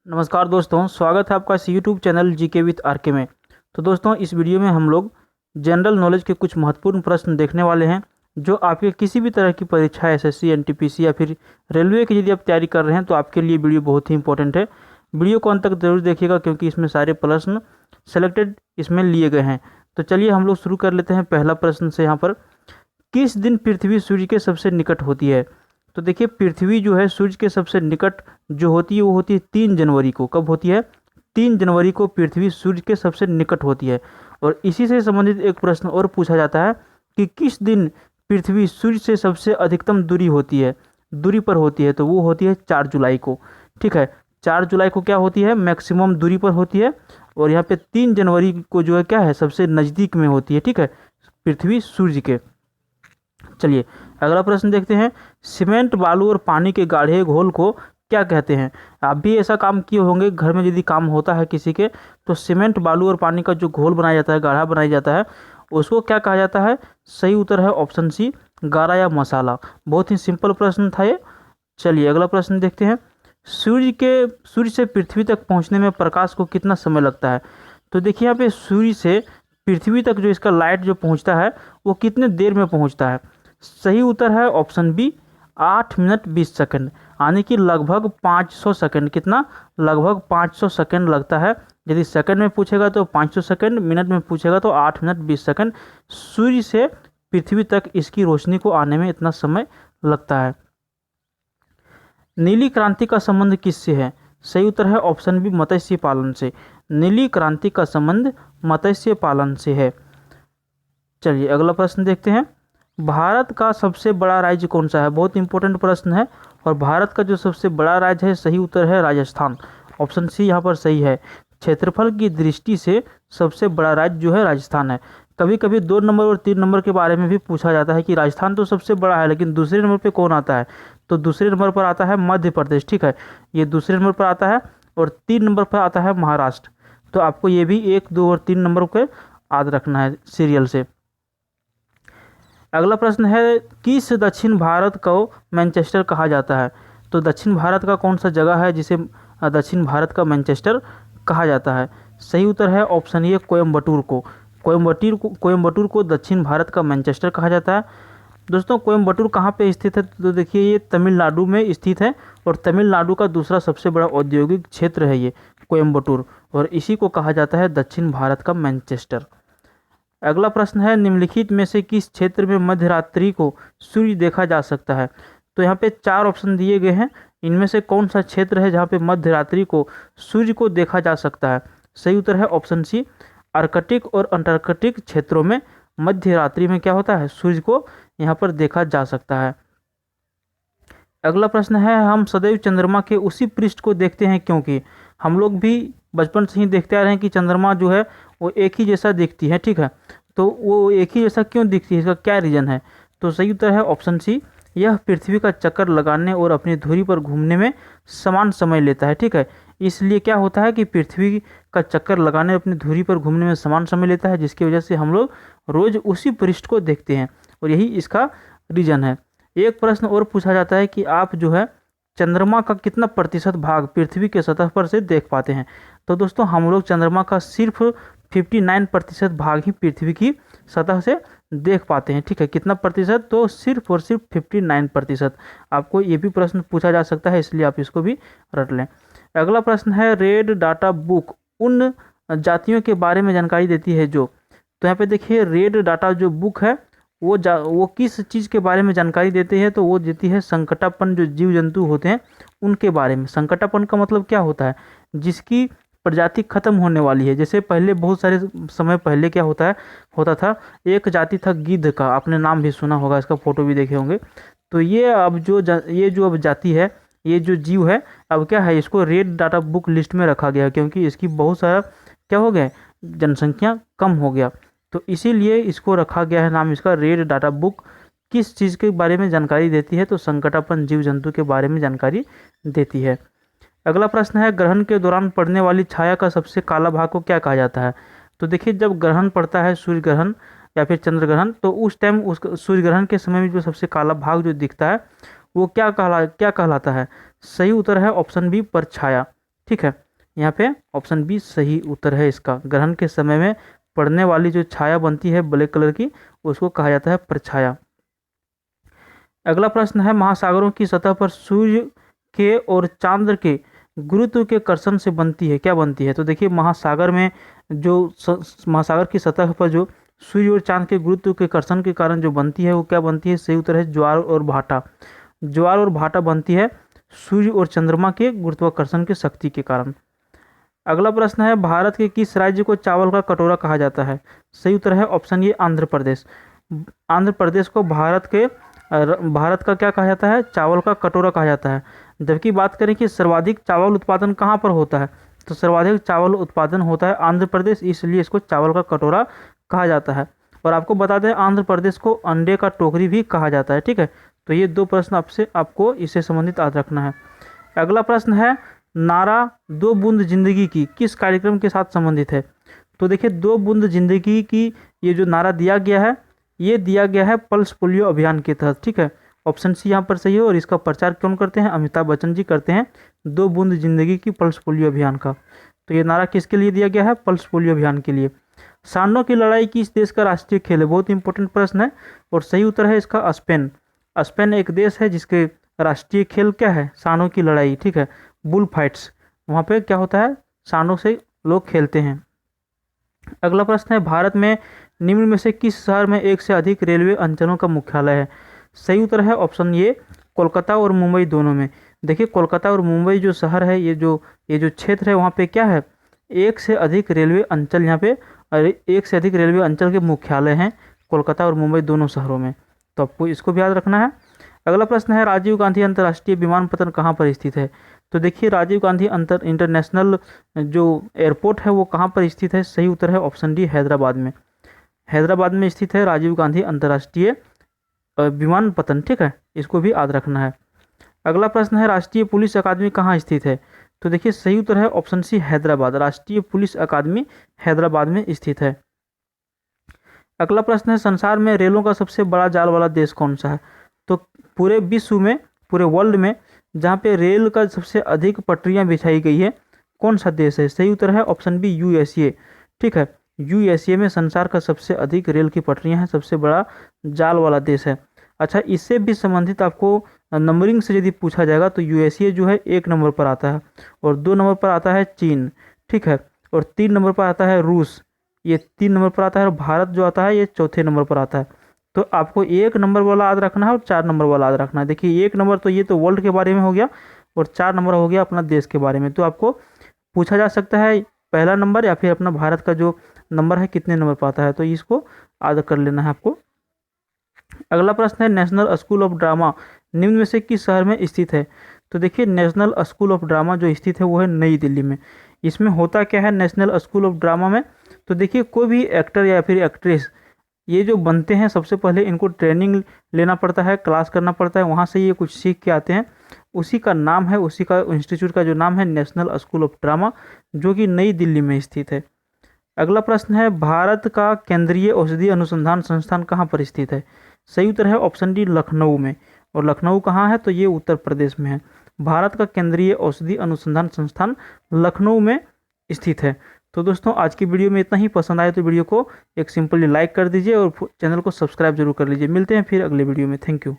नमस्कार दोस्तों, स्वागत है आपका इस YouTube channel GK with RK में। तो दोस्तों, इस वीडियो में हम लोग जनरल नॉलेज के कुछ महत्वपूर्ण प्रश्न देखने वाले हैं जो आपके किसी भी तरह की परीक्षा एसएससी, एनटीपीसी या फिर रेलवे की यदि आप तैयारी कर रहे हैं तो आपके लिए वीडियो बहुत ही इंपॉर्टेंट है। वीडियो को अंत तक जरूर देखिएगा क्योंकि इसमें सारे प्रश्न सेलेक्टेड इसमें लिए गए हैं। तो चलिए हम लोग शुरू कर लेते हैं पहला प्रश्न से। यहाँ पर किस दिन पृथ्वी सूर्य के सबसे निकट होती है? तो देखिए, पृथ्वी जो है सूर्य के सबसे निकट जो होती है वो होती है 3 जनवरी को। कब होती है? 3 जनवरी को पृथ्वी सूर्य के सबसे निकट होती है। और इसी से संबंधित एक प्रश्न और पूछा जाता है कि किस दिन पृथ्वी सूर्य से सबसे अधिकतम दूरी पर होती है? तो वो होती है 4 जुलाई को। ठीक है, 4 जुलाई को क्या होती है? मैक्सिमम दूरी पर होती है। और यहाँ पे 3 जनवरी को जो है क्या है? सबसे नज़दीक में होती है। ठीक है, पृथ्वी सूर्य के। चलिए अगला प्रश्न देखते हैं। सीमेंट, बालू और पानी के गाढ़े घोल को क्या कहते हैं? आप भी ऐसा काम किए होंगे, घर में यदि काम होता है किसी के तो सीमेंट, बालू और पानी का जो घोल बनाया जाता है, गाढ़ा बनाया जाता है, उसको क्या कहा जाता है? सही उत्तर है ऑप्शन सी, गारा या मसाला। बहुत ही सिंपल प्रश्न था ये। चलिए अगला प्रश्न देखते हैं। सूर्य से पृथ्वी तक पहुंचने में प्रकाश को कितना समय लगता है? तो देखिए, यहाँ पे सूर्य से पृथ्वी तक जो इसका लाइट जो पहुंचता है वो कितने देर में पहुंचता है? सही उत्तर है ऑप्शन बी, 8 मिनट 20 सेकंड, यानी कि लगभग 500 सेकंड। कितना? लगभग 500 सेकंड लगता है। यदि सेकंड में पूछेगा तो 500 सेकंड, मिनट में पूछेगा तो 8 मिनट 20 सेकंड। सूर्य से पृथ्वी तक इसकी रोशनी को आने में इतना समय लगता है। नीली क्रांति का संबंध किससे है? सही उत्तर है ऑप्शन बी, मत्स्य पालन से। नीली क्रांति का संबंध मत्स्य पालन से है। चलिए अगला प्रश्न देखते हैं। भारत का सबसे बड़ा राज्य कौन सा है? बहुत इंपॉर्टेंट प्रश्न है। और भारत का जो सबसे बड़ा राज्य है, सही उत्तर है राजस्थान। ऑप्शन सी यहाँ पर सही है। क्षेत्रफल की दृष्टि से सबसे बड़ा राज्य जो है राजस्थान है। कभी कभी 2 नंबर और 3 नंबर के बारे में भी पूछा जाता है कि राजस्थान तो सबसे बड़ा है लेकिन दूसरे नंबर पे कौन आता है? तो दूसरे नंबर पर आता है मध्य प्रदेश। ठीक है, ये दूसरे नंबर पर आता है। और 3 नंबर पर आता है महाराष्ट्र। तो आपको ये भी 1, 2 और 3 नंबर को याद रखना है सीरियल से। अगला प्रश्न है, किस दक्षिण भारत को मैनचेस्टर कहा जाता है? तो दक्षिण भारत का कौन सा जगह है जिसे दक्षिण भारत का मैनचेस्टर कहा जाता है? सही उत्तर है ऑप्शन ए, कोयम्बटूर को। कोयम्बटूर को दक्षिण भारत का मैनचेस्टर कहा जाता है। दोस्तों, कोयम्बटूर कहाँ पे स्थित है? तो देखिए, ये तमिलनाडु में स्थित है। और तमिलनाडु का दूसरा सबसे बड़ा औद्योगिक क्षेत्र है ये कोयम्बटूर। और इसी को कहा जाता है दक्षिण भारत का मैनचेस्टर। अगला प्रश्न है, निम्नलिखित में से किस क्षेत्र में मध्यरात्रि को सूर्य देखा जा सकता है? तो यहाँ पे 4 ऑप्शन दिए गए हैं। इनमें से कौन सा क्षेत्र है जहाँ पे मध्यरात्रि को सूर्य को देखा जा सकता है? सही उत्तर है ऑप्शन सी, आर्कटिक और अंटार्कटिक क्षेत्रों में मध्यरात्रि में क्या होता है? सूर्य को यहाँ पर देखा जा सकता है। अगला प्रश्न है, हम सदैव चंद्रमा के उसी पृष्ठ को देखते हैं क्योंकि? हम लोग भी बचपन से ही देखते आ रहे हैं कि चंद्रमा जो है वो एक ही जैसा दिखती है। ठीक है, तो वो एक ही जैसा क्यों दिखती है, इसका क्या रीज़न है? तो सही उत्तर है ऑप्शन सी, यह पृथ्वी का चक्कर लगाने और अपनी धुरी पर घूमने में समान समय लेता है। ठीक है, इसलिए क्या होता है कि पृथ्वी का चक्कर लगाने और अपनी धुरी पर घूमने में समान समय लेता है, जिसकी वजह से हम लोग रोज़ उसी पृष्ठ को देखते हैं और यही इसका रीज़न है। एक प्रश्न और पूछा जाता है कि आप जो है चंद्रमा का कितना प्रतिशत भाग पृथ्वी के सतह पर से देख पाते हैं? तो दोस्तों, हम लोग चंद्रमा का सिर्फ 59% भाग ही पृथ्वी की सतह से देख पाते हैं। ठीक है, कितना प्रतिशत? तो सिर्फ और सिर्फ 59%। आपको ये भी प्रश्न पूछा जा सकता है, इसलिए आप इसको भी रट लें। अगला प्रश्न है, रेड डाटा बुक उन जातियों के बारे में जानकारी देती है जो? तो यहाँ पे देखिए, रेड डाटा जो बुक है वो किस चीज़ के बारे में जानकारी देती है? तो वो देती है संकटापन्न जो जीव जंतु होते हैं उनके बारे में। संकटापन्न का मतलब क्या होता है? जिसकी प्रजाति खत्म होने वाली है। जैसे पहले बहुत सारे समय पहले क्या होता था, एक जाति था गिद्ध का, आपने नाम भी सुना होगा, इसका फोटो भी देखे होंगे। तो ये अब जाति है, ये जो जीव है, अब क्या है, इसको रेड डाटा बुक लिस्ट में रखा गया क्योंकि इसकी बहुत सारा क्या हो गया, जनसंख्या कम हो गया। तो इसीलिए इसको रखा गया है नाम इसका रेड डाटा बुक। किस चीज़ के बारे में जानकारी देती है? तो संकटापन्न जीव जंतु के बारे में जानकारी देती है। अगला प्रश्न है, ग्रहण के दौरान पड़ने वाली छाया का सबसे काला भाग को क्या कहा जाता है? तो देखिए, जब ग्रहण पड़ता है, सूर्य ग्रहण या फिर चंद्र ग्रहण, तो उस टाइम उस सूर्य ग्रहण के समय में जो सबसे काला भाग जो दिखता है वो क्या कहलाता है? सही उत्तर है ऑप्शन बी, परछाया। ठीक है, यहाँ पे ऑप्शन बी सही उत्तर है इसका। ग्रहण के समय में पड़ने वाली जो छाया बनती है ब्लैक कलर की, उसको कहा जाता है परछाया। अगला प्रश्न है, महासागरों की सतह पर सूर्य के और चांद्र के गुरुत्व के कर्षण से बनती है, क्या बनती है? तो देखिए, महासागर में जो महासागर की सतह पर जो सूर्य और चांद के गुरुत्व के कर्षण के कारण जो बनती है, वो क्या बनती है? सही उत्तर है ज्वार और भाटा। ज्वार और भाटा बनती है सूर्य और चंद्रमा के गुरुत्वाकर्षण की शक्ति के कारण। अगला प्रश्न है, भारत के किस राज्य को चावल का कटोरा कहा जाता है? सही उत्तर है ऑप्शन ए आंध्र प्रदेश। आंध्र प्रदेश को भारत का क्या कहा जाता है? चावल का कटोरा कहा जाता है। जबकि बात करें कि सर्वाधिक चावल उत्पादन कहाँ पर होता है, तो सर्वाधिक चावल उत्पादन होता है आंध्र प्रदेश, इसलिए इसको चावल का कटोरा कहा जाता है। और आपको बता दें, आंध्र प्रदेश को अंडे का टोकरी भी कहा जाता है। ठीक है, तो ये दो प्रश्न आपको इससे संबंधित याद रखना है। अगला प्रश्न है, नारा दो बूंद जिंदगी की किस कार्यक्रम के साथ संबंधित है? तो देखिए, दो बूंद जिंदगी की ये जो नारा दिया गया है, ये दिया गया है पल्स पोलियो अभियान के तहत। ठीक है, ऑप्शन सी यहाँ पर सही है। और इसका प्रचार कौन करते हैं? अमिताभ बच्चन जी करते हैं, दो बूंद जिंदगी की पल्स पोलियो अभियान का। तो ये नारा किसके लिए दिया गया है? पल्स पोलियो अभियान के लिए। सांडों की लड़ाई किस देश का राष्ट्रीय खेल है? बहुत इंपॉर्टेंट प्रश्न है। और सही उत्तर है इसका स्पेन। स्पेन एक देश है जिसके राष्ट्रीय खेल क्या है? सांडों की लड़ाई। ठीक है, बुल फाइट्स, वहाँ पे क्या होता है? सांडों से लोग खेलते हैं। अगला प्रश्न है, भारत में निम्न में से किस शहर में एक से अधिक रेलवे अंचलों का मुख्यालय है? सही उत्तर है ऑप्शन ए कोलकाता और मुंबई दोनों में। देखिए, कोलकाता और मुंबई जो शहर है, ये जो क्षेत्र है, वहाँ पे क्या है? एक से अधिक रेलवे अंचल, यहाँ पे एक से अधिक रेलवे अंचल के मुख्यालय हैं कोलकाता और मुंबई दोनों शहरों में। तो आपको इसको भी याद रखना है। अगला प्रश्न है, राजीव गांधी अंतर्राष्ट्रीय विमानपत्तन कहाँ पर स्थित है? तो देखिए, राजीव गांधी इंटरनेशनल जो एयरपोर्ट है वो कहाँ पर स्थित है? सही उत्तर है ऑप्शन डी हैदराबाद में। हैदराबाद में स्थित है राजीव गांधी अंतर्राष्ट्रीय विमानपत्तन। ठीक है, इसको भी याद रखना है। अगला प्रश्न है, राष्ट्रीय पुलिस अकादमी कहाँ स्थित है? तो देखिए, सही उत्तर है ऑप्शन सी हैदराबाद। राष्ट्रीय पुलिस अकादमी हैदराबाद में स्थित है। अगला प्रश्न है, संसार में रेलों का सबसे बड़ा जाल वाला देश कौन सा है? तो पूरे विश्व में, पूरे वर्ल्ड में जहाँ पे रेल का सबसे अधिक पटरियाँ बिछाई गई है, कौन सा देश है? सही उत्तर है ऑप्शन बी यूएसए। ठीक है, यूएसए में संसार का सबसे अधिक रेल की पटरियाँ हैं, सबसे बड़ा जाल वाला देश है। अच्छा, इससे भी संबंधित आपको नंबरिंग से यदि पूछा जाएगा तो यूएसए जो है 1 नंबर पर आता है, और 2 नंबर पर आता है चीन। ठीक है, और 3 नंबर पर आता है रूस, ये 3 नंबर पर आता है। और भारत जो आता है ये चौथे नंबर पर आता है। तो आपको 1 नंबर वाला याद रखना है और 4 नंबर वाला याद रखना है। देखिए, 1 नंबर तो ये तो वर्ल्ड के बारे में हो गया, और 4 नंबर हो गया अपना देश के बारे में। तो आपको पूछा जा सकता है पहला नंबर या फिर अपना भारत का जो नंबर है कितने नंबर पर आता है, तो इसको याद कर लेना है आपको। अगला प्रश्न है, नेशनल स्कूल ऑफ ड्रामा निम्न में से किस शहर में स्थित है? तो देखिए, नेशनल स्कूल ऑफ ड्रामा जो स्थित है वो है नई दिल्ली में। इसमें होता क्या है नेशनल स्कूल ऑफ ड्रामा में? तो देखिए, कोई भी एक्टर या फिर एक्ट्रेस ये जो बनते हैं, सबसे पहले इनको ट्रेनिंग लेना पड़ता है, क्लास करना पड़ता है, वहाँ से ये कुछ सीख के आते हैं। उसी का नाम है, उसी का इंस्टीट्यूट का जो नाम है नेशनल स्कूल ऑफ ड्रामा, जो कि नई दिल्ली में स्थित है। अगला प्रश्न है, भारत का केंद्रीय औषधि अनुसंधान संस्थान कहाँ पर स्थित है? सही उत्तर है ऑप्शन डी लखनऊ में। और लखनऊ कहाँ है? तो ये उत्तर प्रदेश में है। भारत का केंद्रीय औषधि अनुसंधान संस्थान लखनऊ में स्थित है। तो दोस्तों, आज की वीडियो में इतना ही। पसंद आए तो वीडियो को एक सिंपली लाइक कर दीजिए और चैनल को सब्सक्राइब जरूर कर लीजिए। मिलते हैं फिर अगले वीडियो में। Thank you.